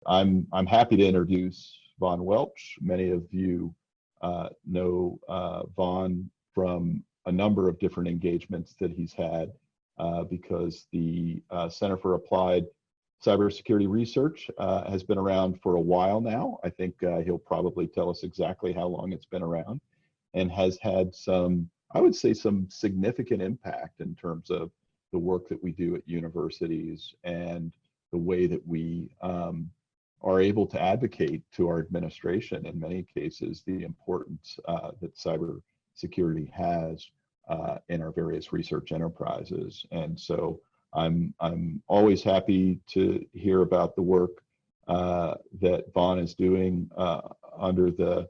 I'm happy to introduce Von Welch. Many of you know Von from a number of different engagements that he's had because the Center for Applied Cybersecurity Research has been around for a while now. I think he'll probably tell us exactly how long it's been around, and has had some, I would say, some significant impact in terms of the work that we do at universities and the way that we are able to advocate to our administration in many cases the importance that cybersecurity has in our various research enterprises. And so I'm always happy to hear about the work that Von is doing under the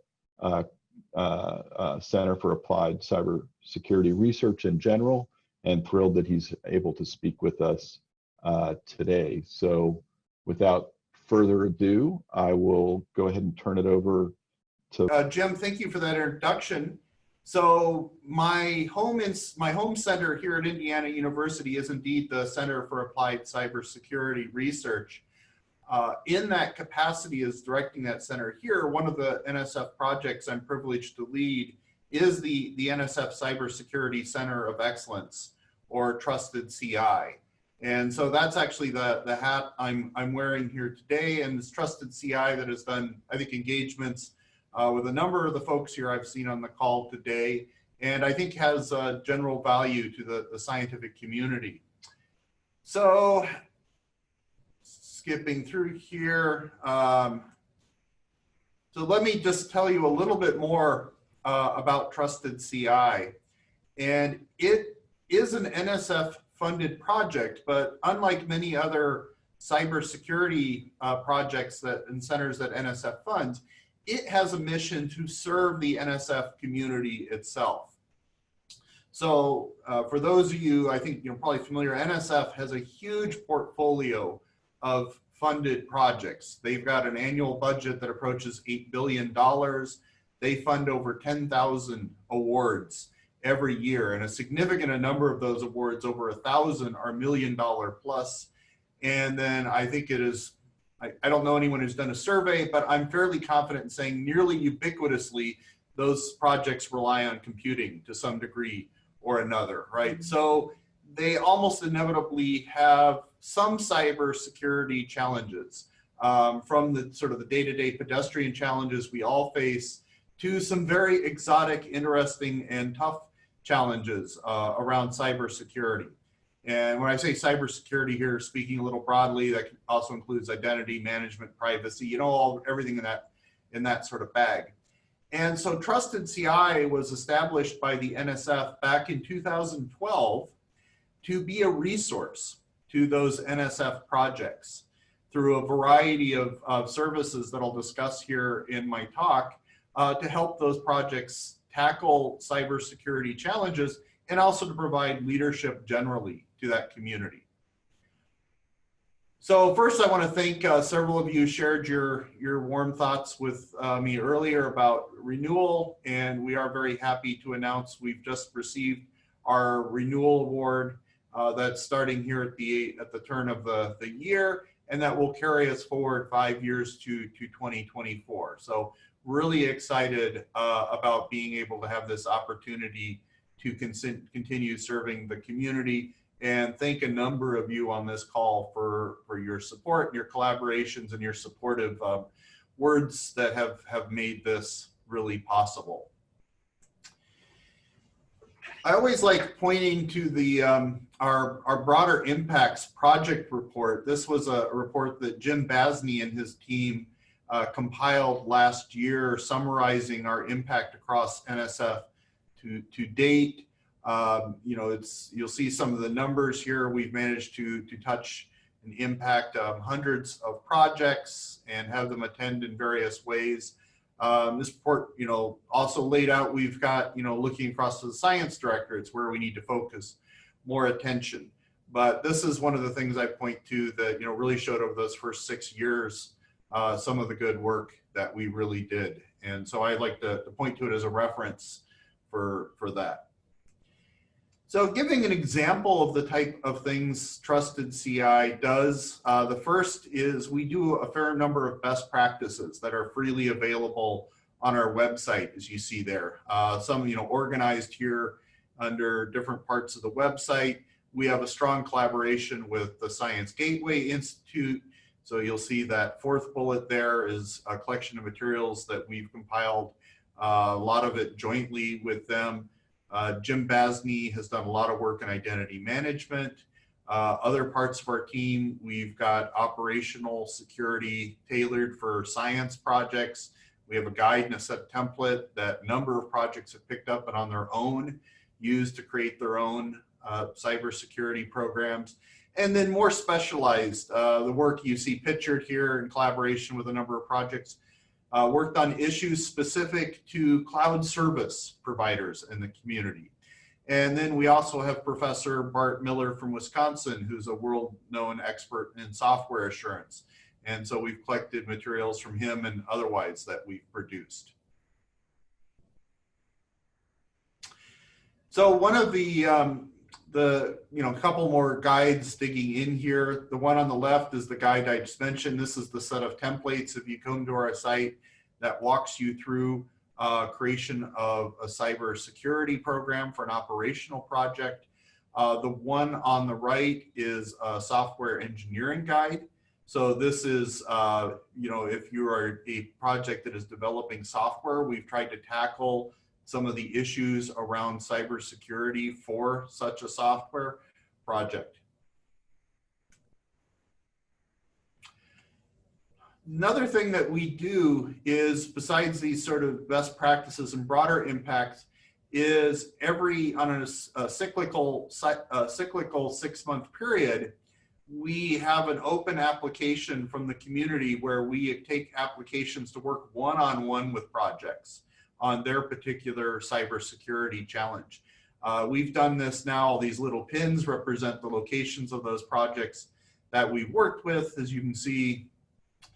Center for Applied Cybersecurity Research in general, and thrilled that he's able to speak with us today. So without further ado, I will go ahead and turn it over to Jim. Thank you for that introduction. So my home center here at Indiana University is indeed the Center for Applied Cybersecurity Research. In that capacity as directing that center here, one of the NSF projects I'm privileged to lead is the NSF Cybersecurity Center of Excellence, or Trusted CI. And so that's actually the hat I'm wearing here today, and it's Trusted CI that has done, I think, engagements with a number of the folks here I've seen on the call today, and I think has general value to the scientific community. So skipping through here, so let me just tell you a little bit more about Trusted CI. And it is an NSF funded project, but unlike many other cybersecurity projects and centers that NSF funds, it has a mission to serve the NSF community itself. So for those of you, I think you're probably familiar, NSF has a huge portfolio of funded projects. They've got an annual budget that approaches $8 billion. They fund over 10,000 awards every year, and a significant number of those awards, over 1,000, are $1 million plus. And then I think it is, I don't know anyone who's done a survey, but I'm fairly confident in saying nearly ubiquitously those projects rely on computing to some degree or another, right? So they almost inevitably have some cybersecurity challenges, from the sort of the day-to-day pedestrian challenges we all face to some very exotic, interesting, and tough challenges around cybersecurity. And when I say cybersecurity here, speaking a little broadly, that also includes identity management, privacy, you know, everything in that sort of bag. And so Trusted CI was established by the NSF back in 2012 to be a resource to those NSF projects through a variety of services that I'll discuss here in my talk to help those projects tackle cybersecurity challenges, and also to provide leadership generally to that community. So first, I want to thank several of you shared your warm thoughts with me earlier about Renewal, and we are very happy to announce we've just received our Renewal Award that's starting here at the turn of the year, and that will carry us forward 5 years to 2024. So really excited about being able to have this opportunity to continue serving the community, and thank a number of you on this call for your support, your collaborations, and your supportive words that have made this really possible. I always like pointing to the our broader impacts project report. This was a report that Jim Basney and his team compiled last year, summarizing our impact across NSF to date. You know, you'll see some of the numbers here. We've managed to touch and impact hundreds of projects and have them attend in various ways. This report, you know, also laid out, we've got, you know, looking across to the science directorates where we need to focus more attention. But this is one of the things I point to that, you know, really showed over those first 6 years some of the good work that we really did. And so I'd like to point to it as a reference for that. So giving an example of the type of things Trusted CI does, the first is we do a fair number of best practices that are freely available on our website, as you see there. Some, organized here under different parts of the website. We have a strong collaboration with the Science Gateway Institute. So you'll see that fourth bullet there is a collection of materials that we've compiled, a lot of it jointly with them. Jim Basney has done a lot of work in identity management. Other parts of our team, we've got operational security tailored for science projects. We have a guide and a set template that a number of projects have picked up and on their own used to create their own cybersecurity programs. And then more specialized, the work you see pictured here in collaboration with a number of projects, worked on issues specific to cloud service providers in the community. And then we also have Professor Bart Miller from Wisconsin, who's a world-known expert in software assurance. And so we've collected materials from him and otherwise that we've produced. So one of the couple more guides digging in here. The one on the left is the guide I just mentioned. This is the set of templates, if you come to our site, that walks you through creation of a cybersecurity program for an operational project. The one on the right is a software engineering guide. So this is, if you are a project that is developing software, we've tried to tackle some of the issues around cybersecurity for such a software project. Another thing that we do is, besides these sort of best practices and broader impacts, is on a cyclical 6-month period, we have an open application from the community where we take applications to work one-on-one with projects on their particular cybersecurity challenge. We've done this now. These little pins represent the locations of those projects that we've worked with. As you can see,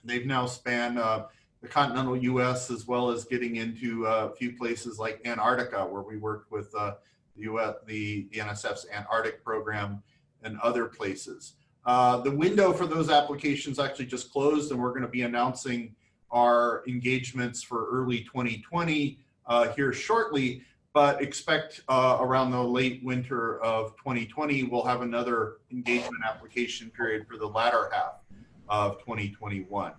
they've now spanned the continental US, as well as getting into a few places like Antarctica, where we worked with the NSF's Antarctic program and other places. The window for those applications actually just closed, and we're going to be announcing our engagements for early 2020 here shortly, but expect around the late winter of 2020, we'll have another engagement application period for the latter half of 2021.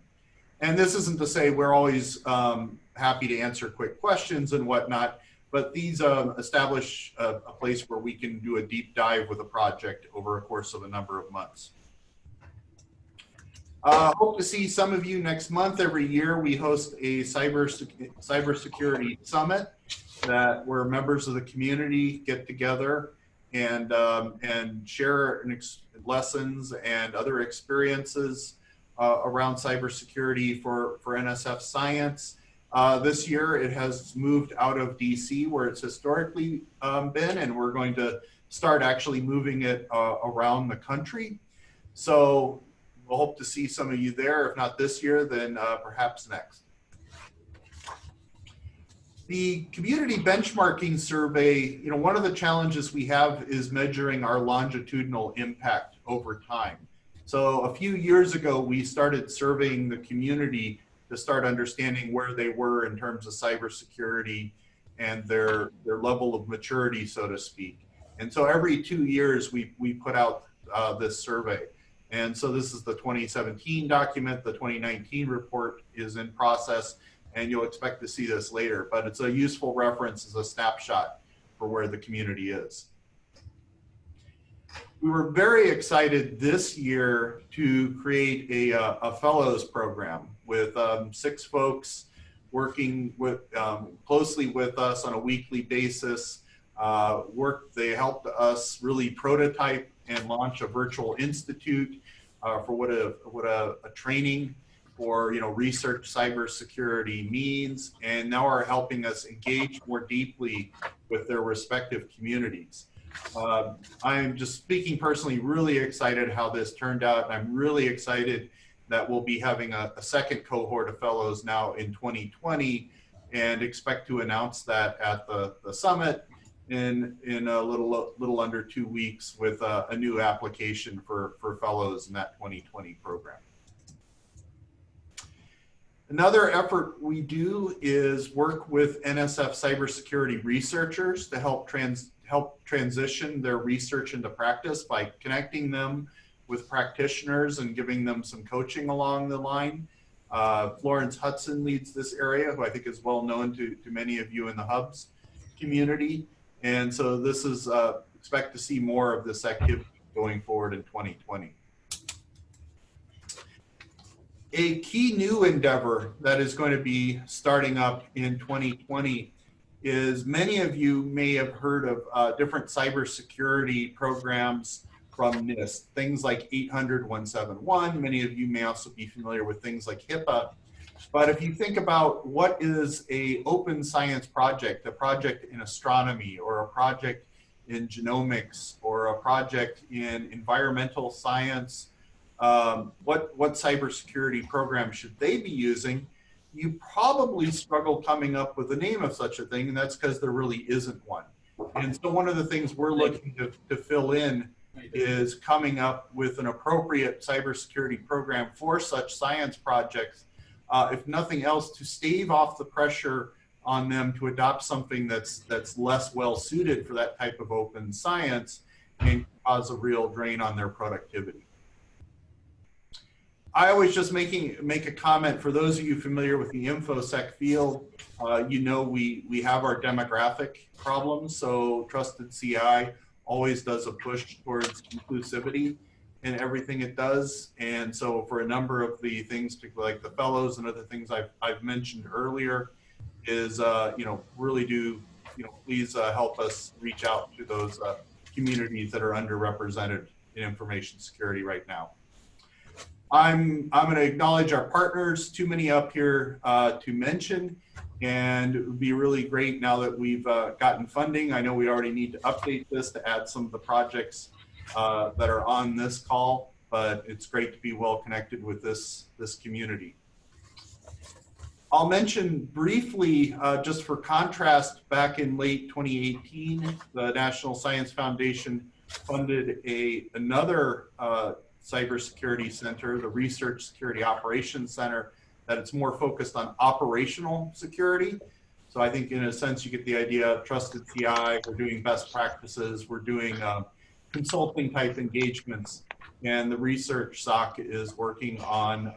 And this isn't to say we're always happy to answer quick questions and whatnot, but these establish a place where we can do a deep dive with a project over a course of a number of months. Hope to see some of you next month. Every year we host a Cybersecurity Summit where members of the community get together and share lessons and other experiences around cybersecurity for NSF Science. This year it has moved out of DC, where it's historically been, and we're going to start actually moving it around the country. So we'll hope to see some of you there. If not this year, then perhaps next. The community benchmarking survey, one of the challenges we have is measuring our longitudinal impact over time. So a few years ago, we started surveying the community to start understanding where they were in terms of cybersecurity and their level of maturity, so to speak. And so every 2 years, we put out this survey. And so this is the 2017 document. The 2019 report is in process, and you'll expect to see this later. But it's a useful reference as a snapshot for where the community is. We were very excited this year to create a fellows program with 6 folks working closely with us on a weekly basis. They helped us really prototype and launch a virtual institute for what a training for research cybersecurity means, and now are helping us engage more deeply with their respective communities. I'm just speaking personally really excited how this turned out, and I'm really excited that we'll be having a second cohort of fellows now in 2020, and expect to announce that at the summit in a little under 2 weeks with a new application for fellows in that 2020 program. Another effort we do is work with NSF cybersecurity researchers to help transition their research into practice by connecting them with practitioners and giving them some coaching along the line. Florence Hudson leads this area, who I think is well known to many of you in the Hubs community. And so this is, expect to see more of this activity going forward in 2020. A key new endeavor that is going to be starting up in 2020 is many of you may have heard of different cybersecurity programs from NIST, things like 800-171. Many of you may also be familiar with things like HIPAA. But if you think about what is a open science project, a project in astronomy or a project in genomics or a project in environmental science, what cybersecurity program should they be using? You probably struggle coming up with the name of such a thing, and that's because there really isn't one. And so one of the things we're looking to fill in is coming up with an appropriate cybersecurity program for such science projects, if nothing else, to stave off the pressure on them to adopt something that's less well suited for that type of open science and cause a real drain on their productivity. I always just make a comment for those of you familiar with the InfoSec field. You know we have our demographic problems, so Trusted CI always does a push towards inclusivity in everything it does. And so for a number of the things, like the fellows and other things I've mentioned earlier, is really do please help us reach out to those communities that are underrepresented in information security right now. I'm going to acknowledge our partners, too many up here to mention, and it would be really great now that we've gotten funding. I know we already need to update this to add some of the projects that are on this call, but it's great to be well connected with this community. I'll mention briefly, just for contrast, back in late 2018, the National Science Foundation funded another cybersecurity center, the Research Security Operations Center, that it's more focused on operational security. So I think in a sense you get the idea of Trusted CI, we're doing best practices, we're doing consulting type engagements, and the research SOC is working on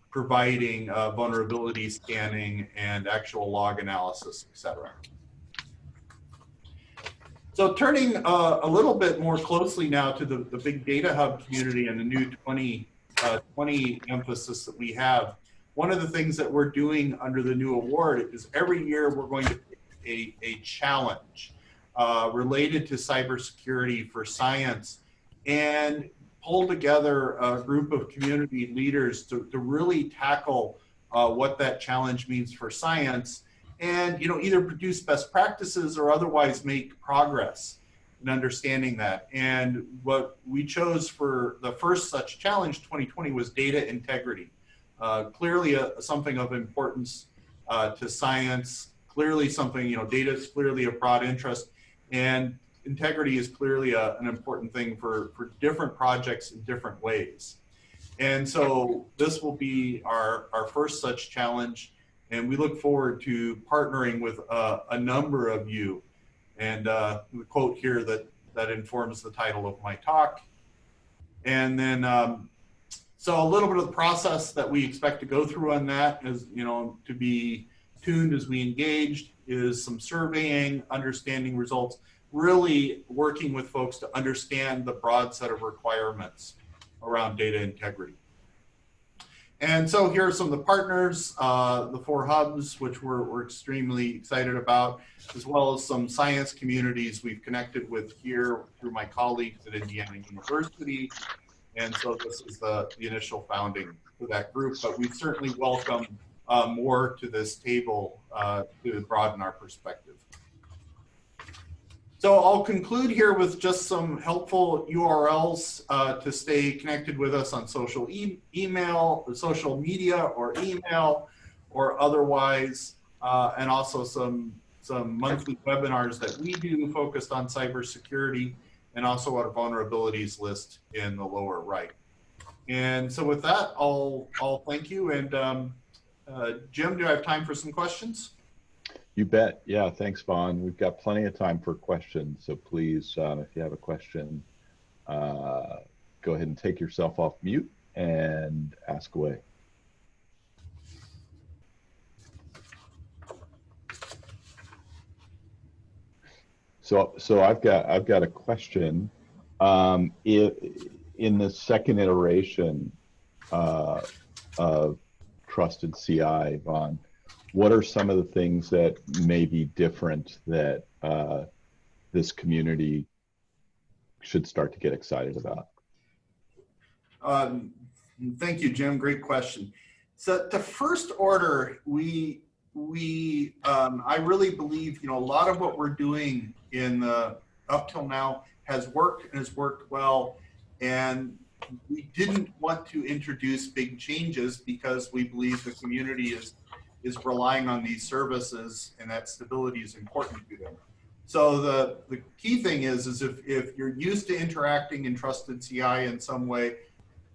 providing vulnerability scanning and actual log analysis, et cetera. So turning a little bit more closely now to the Big Data Hub community and the new 2020 emphasis that we have, one of the things that we're doing under the new award is every year we're going to pick a challenge related to cybersecurity for science and pull together a group of community leaders to really tackle what that challenge means for science, and either produce best practices or otherwise make progress in understanding that. And what we chose for the first such challenge, 2020, was data integrity. Clearly something of importance to science, clearly something, data is clearly of broad interest, and integrity is clearly an important thing for different projects in different ways. And so this will be our first such challenge. And we look forward to partnering with a number of you. And the quote here that informs the title of my talk. And then, so a little bit of the process that we expect to go through on that is, to be tuned as we engaged, is some surveying, understanding results, really working with folks to understand the broad set of requirements around data integrity. And so here are some of the partners, the 4 hubs, which we're extremely excited about, as well as some science communities we've connected with here through my colleagues at Indiana University. And so this is the initial founding for that group, but we certainly welcome more to this table to broaden our perspective. So I'll conclude here with just some helpful URLs to stay connected with us on social social media or email or otherwise, and also some some monthly webinars that we do focused on cybersecurity, and also a vulnerabilities list in the lower right. And so with that, I'll thank you. And Jim, do I have time for some questions? You bet. Yeah, thanks, Vaughn. We've got plenty of time for questions. So please, if you have a question, go ahead and take yourself off mute and ask away. So I've got a question. In the second iteration of Trusted CI, Vaughn, what are some of the things that may be different that this community should start to get excited about? Thank you, Jim. Great question. So the first order, I really believe, a lot of what we're doing up till now has worked and has worked well. And we didn't want to introduce big changes because we believe the community is relying on these services and that stability is important to them. So the key thing is if you're used to interacting in Trusted CI in some way,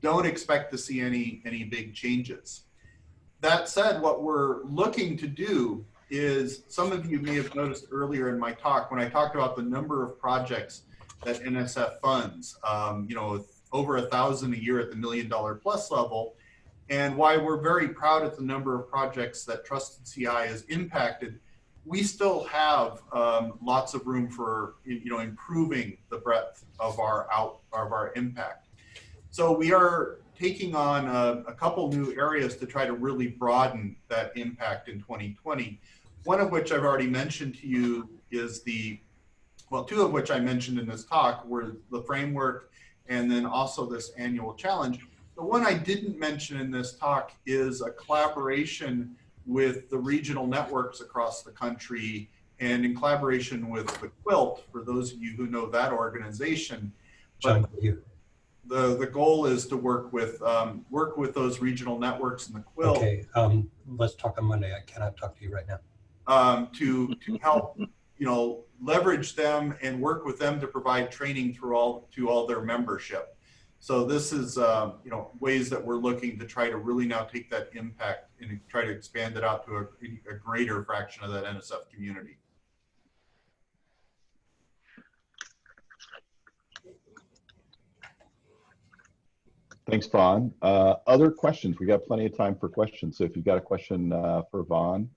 don't expect to see any big changes. That said, what we're looking to do is, some of you may have noticed earlier in my talk, when I talked about the number of projects that NSF funds, over 1,000 a year at the $1 million plus level, and why we're very proud at the number of projects that Trusted CI has impacted, we still have lots of room for improving the breadth of our impact. So we are taking on a couple new areas to try to really broaden that impact in 2020. One of which I've already mentioned to you is two of which I mentioned in this talk were the framework and then also this annual challenge. The one I didn't mention in this talk is a collaboration with the regional networks across the country and in collaboration with the Quilt, for those of you who know that organization. But the goal is to work with those regional networks in the Quilt. Okay, let's talk on Monday. I cannot talk to you right now. To help leverage them and work with them to provide training to all their membership. So this is ways that we're looking to try to really now take that impact and try to expand it out to a greater fraction of that NSF community. Thanks, Vaughn. Other questions? We got plenty of time for questions. So if you've got a question for Vaughn,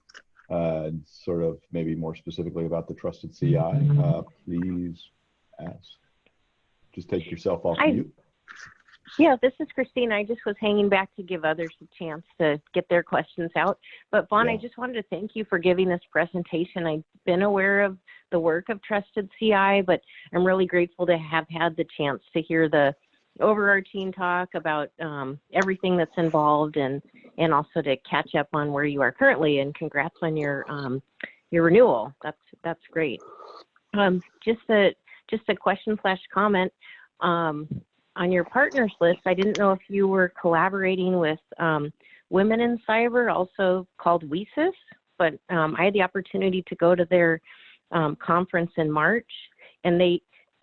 sort of maybe more specifically about the Trusted CI, please ask. Just take yourself off mute. Yeah, this is Christine. I just was hanging back to give others a chance to get their questions out. But Vaughn, I just wanted to thank you for giving this presentation. I've been aware of the work of Trusted CI, but I'm really grateful to have had the chance to hear the overarching talk about everything that's involved and also to catch up on where you are currently, and congrats on your renewal. That's great. Just a question / comment. On your partners list, I didn't know if you were collaborating with Women in Cyber, also called WESIS, but I had the opportunity to go to their conference in March, and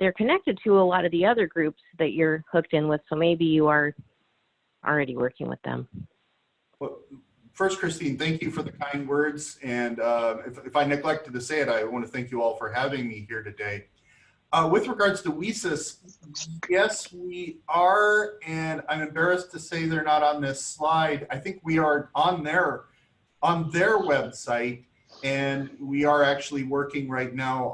they're connected to a lot of the other groups that you're hooked in with, so maybe you are already working with them. Well, first, Christine, thank you for the kind words, and if I neglected to say it, I want to thank you all for having me here today. With regards to WESIS, yes, we are, and I'm embarrassed to say they're not on this slide. I think we are on their website, and we are actually working right now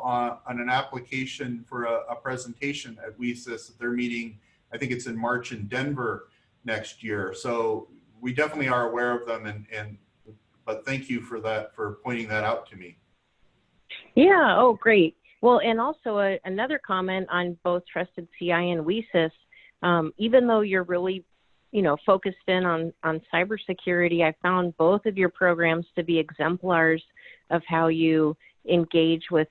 on an application for a presentation at WESIS that they're meeting. I think it's in March in Denver next year. So we definitely are aware of them, but thank you for that, for pointing that out to me. Yeah, oh, great. Well, and also another comment on both Trusted CI and WESIS, even though you're really, focused in on cybersecurity, I found both of your programs to be exemplars of how you engage with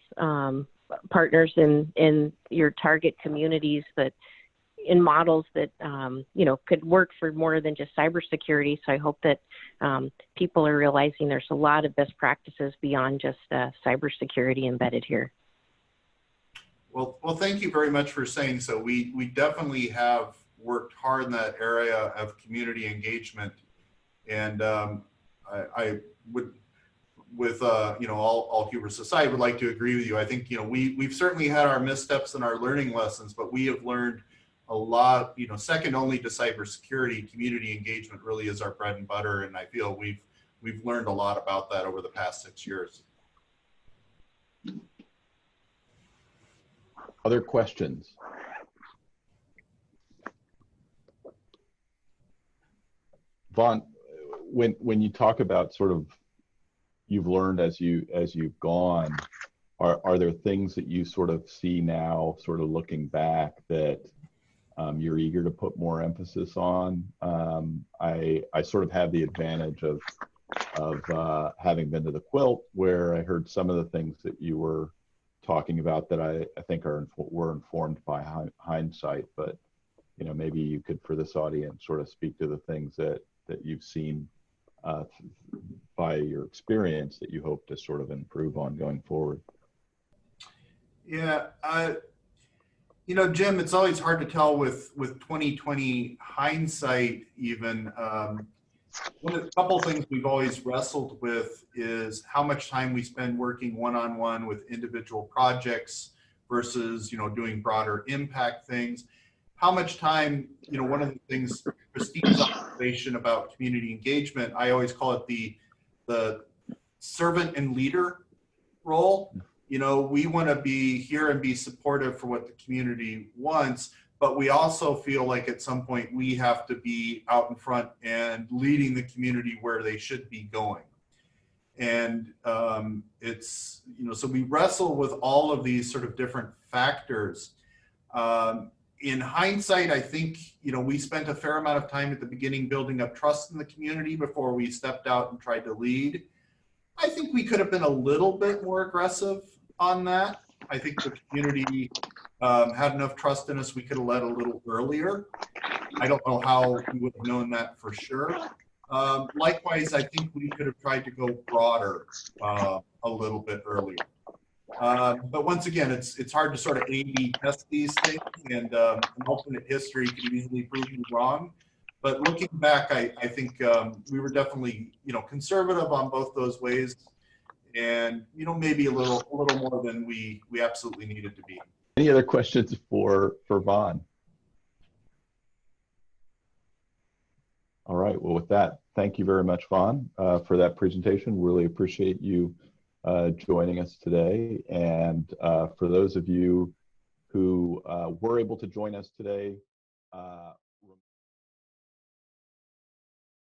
partners in your target communities, but in models that, you know, could work for more than just cybersecurity. So I hope that people are realizing there's a lot of best practices beyond just cybersecurity embedded here. Well, thank you very much for saying so. We definitely have worked hard in that area of community engagement, and I would, with you know, all hubris aside, would like to agree with you. I think, you know, we've certainly had our missteps and our learning lessons, but we have learned a lot. You know, second only to cybersecurity, community engagement really is our bread and butter, and I feel we've learned a lot about that over the past 6 years. Other questions? Vaughn, when you talk about sort of you've learned as you've gone, are there things that you sort of see now, sort of looking back, that you're eager to put more emphasis on? I sort of have the advantage of having been to the Quilt, where I heard some of the things that you were talking about that I think were informed by hindsight. But you know, maybe you could, for this audience, sort of speak to the things that you've seen by your experience that you hope to sort of improve on going forward. Yeah, you know, Jim, it's always hard to tell with 2020 hindsight even. A couple of things we've always wrestled with is how much time we spend working one-on-one with individual projects versus, you know, doing broader impact things. How much time, you know, one of the things, Christine's observation about community engagement, I always call it the servant and leader role. You know, we want to be here and be supportive for what the community wants, but we also feel like at some point we have to be out in front and leading the community where they should be going. And it's, you know, so we wrestle with all of these sort of different factors. In hindsight, I think, you know, we spent a fair amount of time at the beginning building up trust in the community before we stepped out and tried to lead. I think we could have been a little bit more aggressive on that. I think the community had enough trust in us, we could have led a little earlier. I don't know how we would have known that for sure. Likewise, I think we could have tried to go broader a little bit earlier. But once again, it's hard to sort of A/B test these things, and an alternate history can easily prove me wrong. But looking back, I think we were definitely, you know, conservative on both those ways, and, you know, maybe a little more than we absolutely needed to be. Any other questions for Vaughn? All right. Well, with that, thank you very much, Vaughn, for that presentation. Really appreciate you joining us today. And for those of you who were able to join us today,